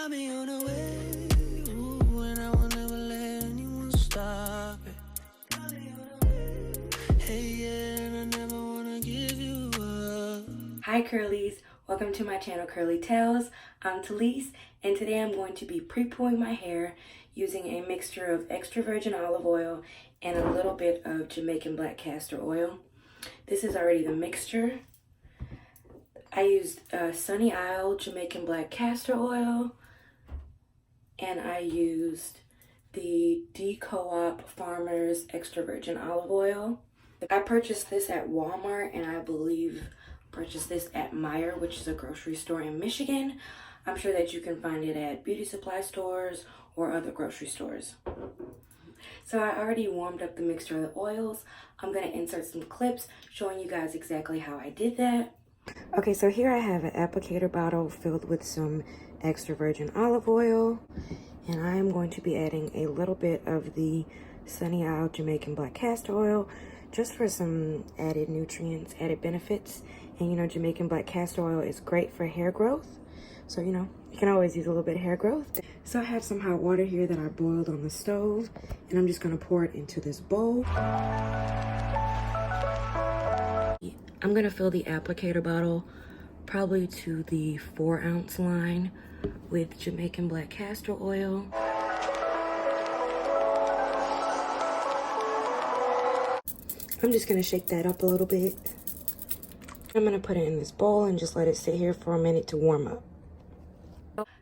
got me on the way, ooh, and I will never let anyone stop it. Hey, yeah, and I never wanna give you up. Hi Curlies, welcome to my channel Curly Tales. I'm Talise, and today I'm going to be pre-pooing my hair using a mixture of extra virgin olive oil and a little bit of Jamaican black castor oil. This is already the mixture. I used Sunny Isle Jamaican black castor oil, and I used the DCOOP Farmers extra virgin olive oil. I purchased this at Walmart, and I believe purchased this at Meijer, which is a grocery store in Michigan. I'm sure that you can find it at beauty supply stores or other grocery stores. So I already warmed up the mixture of the oils. I'm going to insert some clips showing you guys exactly how I did that. Okay, so here I have an applicator bottle filled with some extra virgin olive oil, and I am going to be adding a little bit of the Sunny Isle Jamaican black castor oil just for some added nutrients, added benefits. And you know, Jamaican black castor oil is great for hair growth, so you know, you can always use a little bit of hair growth. So I have some hot water here that I boiled on the stove, and I'm just going to pour it into this bowl. I'm going to fill the applicator bottle probably to the 4-ounce line with Jamaican black castor oil. I'm just going to shake that up a little bit. I'm going to put it in this bowl and just let it sit here for a minute to warm up.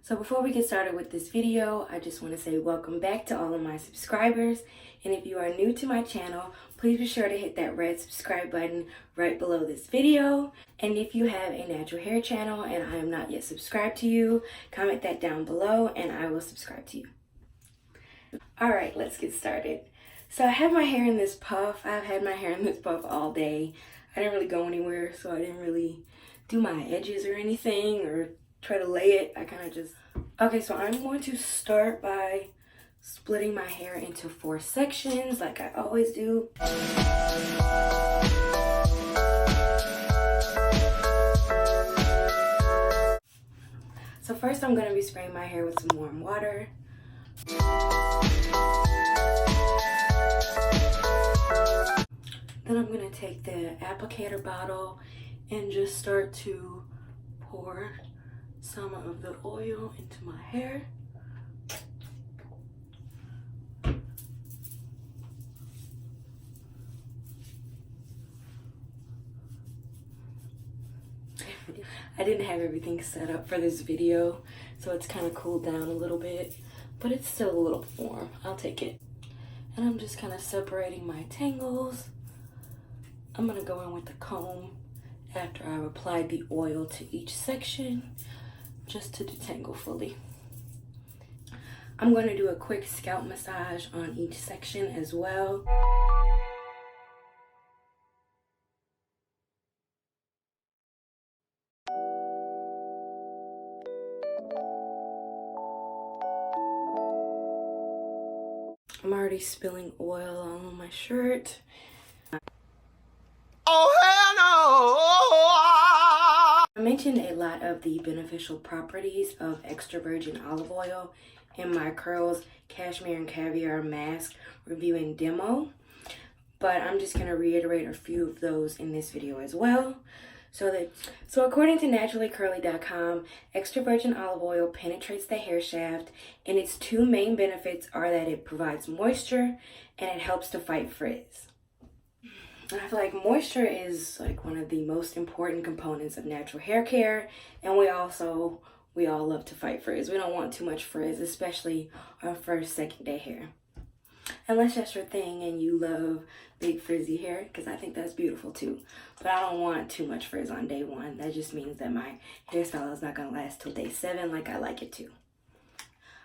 So before we get started with this video, I just want to say welcome back to all of my subscribers. And if you are new to my channel, please be sure to hit that red subscribe button right below this video. And if you have a natural hair channel and I am not yet subscribed to you, comment that down below and I will subscribe to you. Alright, let's get started. So I have my hair in this puff. I've had my hair in this puff all day. I didn't really go anywhere, so I didn't really do my edges or anything or try to lay it. I kind of just... Okay, so I'm going to start by splitting my hair into 4 sections like I always do. So first I'm going to be spraying my hair with some warm water. Then I'm going to take the applicator bottle and just start to pour some of the oil into my hair. I didn't have everything set up for this video, so it's kind of cooled down a little bit, but it's still a little warm. I'll take it. And I'm just kind of separating my tangles. I'm going to go in with the comb after I've applied the oil to each section, just to detangle fully. I'm going to do a quick scalp massage on each section as well. I'm already spilling oil all on my shirt. Oh, hell no! I mentioned a lot of the beneficial properties of extra virgin olive oil in my Curls Cashmere and Caviar Mask review and demo, but I'm just going to reiterate a few of those in this video as well. So according to naturallycurly.com, extra virgin olive oil penetrates the hair shaft, and its 2 main benefits are that it provides moisture and it helps to fight frizz. I feel like moisture is like one of the most important components of natural hair care, and we all love to fight frizz. We don't want too much frizz, especially our first, second day hair. Unless that's your thing and you love big frizzy hair, because I think that's beautiful too. But I don't want too much frizz on day 1. That just means that my hairstyle is not going to last till day 7 like I like it to.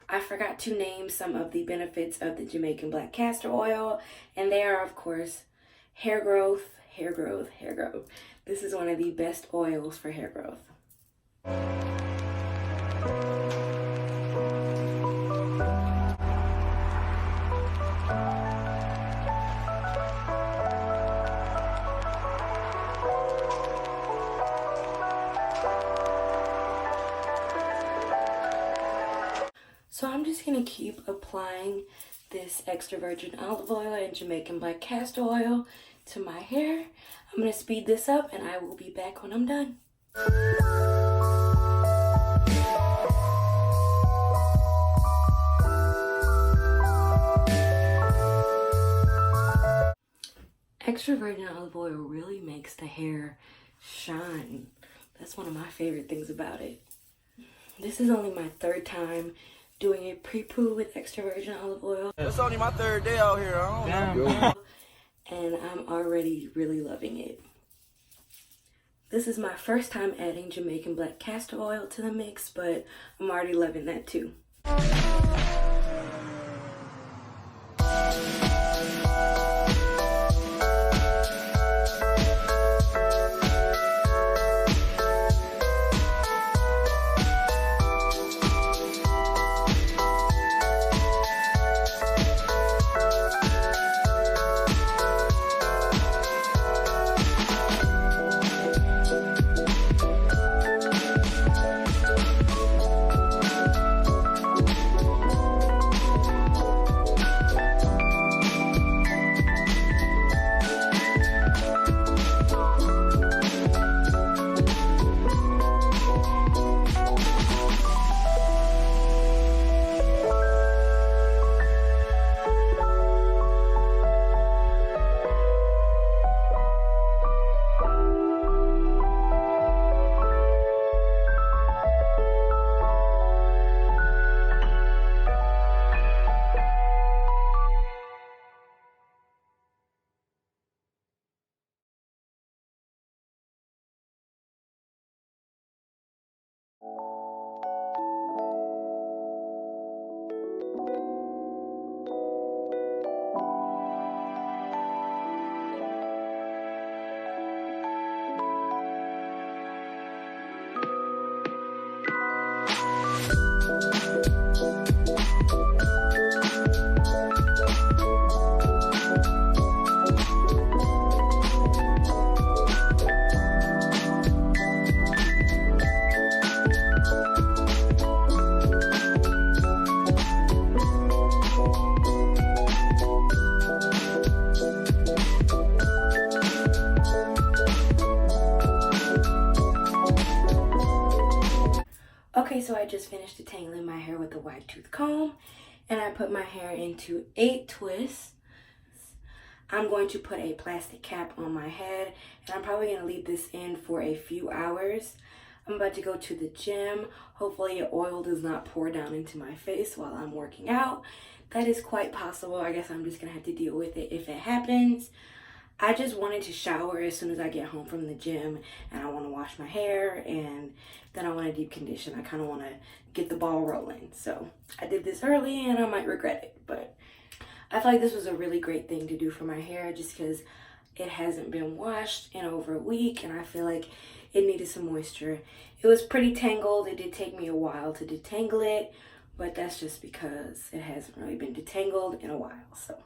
I forgot to name some of the benefits of the Jamaican black castor oil, and they are, of course, hair growth, hair growth, hair growth. This is one of the best oils for hair growth. So I'm just going to keep applying this extra virgin olive oil and Jamaican black castor oil to my hair. I'm going to speed this up and I will be back when I'm done. Extra virgin olive oil really makes the hair shine. That's one of my favorite things about it. This is only my third time doing a pre-poo with extra virgin olive oil. It's only my third day out here. I don't know. And I'm already really loving it. This is my first time adding Jamaican black castor oil to the mix, but I'm already loving that too. Okay, so I just finished detangling my hair with a wide tooth comb, and I put my hair into 8 twists. I'm going to put a plastic cap on my head, and I'm probably going to leave this in for a few hours. I'm about to go to the gym. Hopefully oil does not pour down into my face while I'm working out. That is quite possible. I guess I'm just going to have to deal with it if it happens. I just wanted to shower as soon as I get home from the gym, and I want to wash my hair, and then I want to deep condition. I kind of want to get the ball rolling. So I did this early and I might regret it, but I feel like this was a really great thing to do for my hair just because it hasn't been washed in over a week, and I feel like it needed some moisture. It was pretty tangled. It did take me a while to detangle it, but that's just because it hasn't really been detangled in a while. So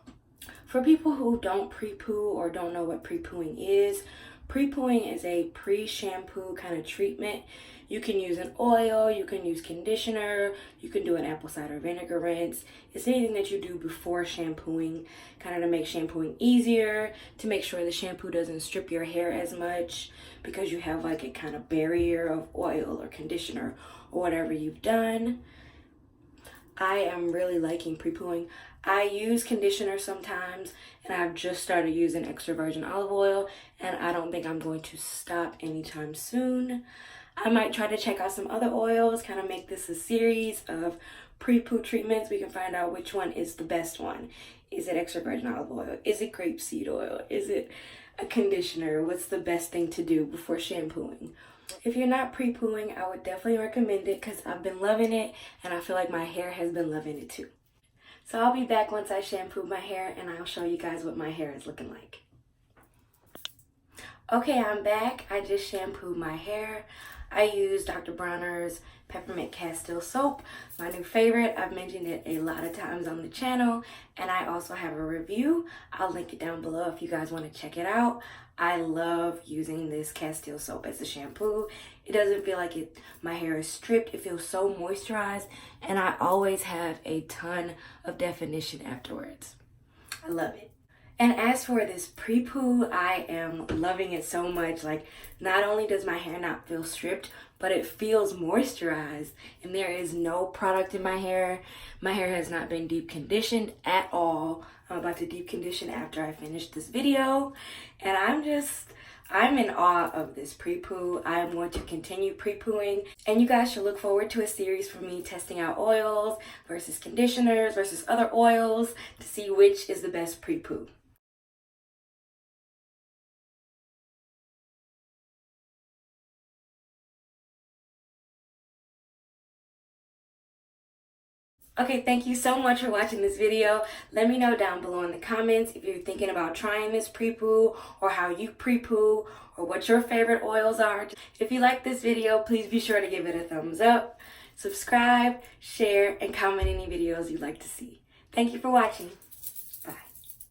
for people who don't pre-poo or don't know what pre-pooing is a pre-shampoo kind of treatment. You can use an oil, you can use conditioner, you can do an apple cider vinegar rinse. It's anything that you do before shampooing, kind of to make shampooing easier, to make sure the shampoo doesn't strip your hair as much because you have like a kind of barrier of oil or conditioner or whatever you've done. I am really liking pre-pooing. I use conditioner sometimes, and I've just started using extra virgin olive oil, and I don't think I'm going to stop anytime soon. I might try to check out some other oils, kind of make this a series of pre-poo treatments. We can find out which one is the best one. Is it extra virgin olive oil? Is it grapeseed oil? Is it a conditioner? What's the best thing to do before shampooing? If you're not pre-pooing, I would definitely recommend it because I've been loving it, and I feel like my hair has been loving it too. So I'll be back once I shampoo my hair, and I'll show you guys what my hair is looking like. Okay, I'm back. I just shampooed my hair. I use Dr. Bronner's Peppermint Castile Soap, my new favorite. I've mentioned it a lot of times on the channel, and I also have a review. I'll link it down below if you guys want to check it out. I love using this Castile soap as a shampoo. It doesn't feel like my hair is stripped. It feels so moisturized, and I always have a ton of definition afterwards. I love it. And as for this pre-poo, I am loving it so much. Like, not only does my hair not feel stripped, but it feels moisturized. And there is no product in my hair. My hair has not been deep conditioned at all. I'm about to deep condition after I finish this video. And I'm in awe of this pre-poo. I am going to continue pre-pooing. And you guys should look forward to a series for me testing out oils versus conditioners versus other oils to see which is the best pre-poo. Okay, thank you so much for watching this video. Let me know down below in the comments if you're thinking about trying this pre-poo or how you pre-poo or what your favorite oils are. If you like this video, please be sure to give it a thumbs up, subscribe, share, and comment any videos you'd like to see. Thank you for watching.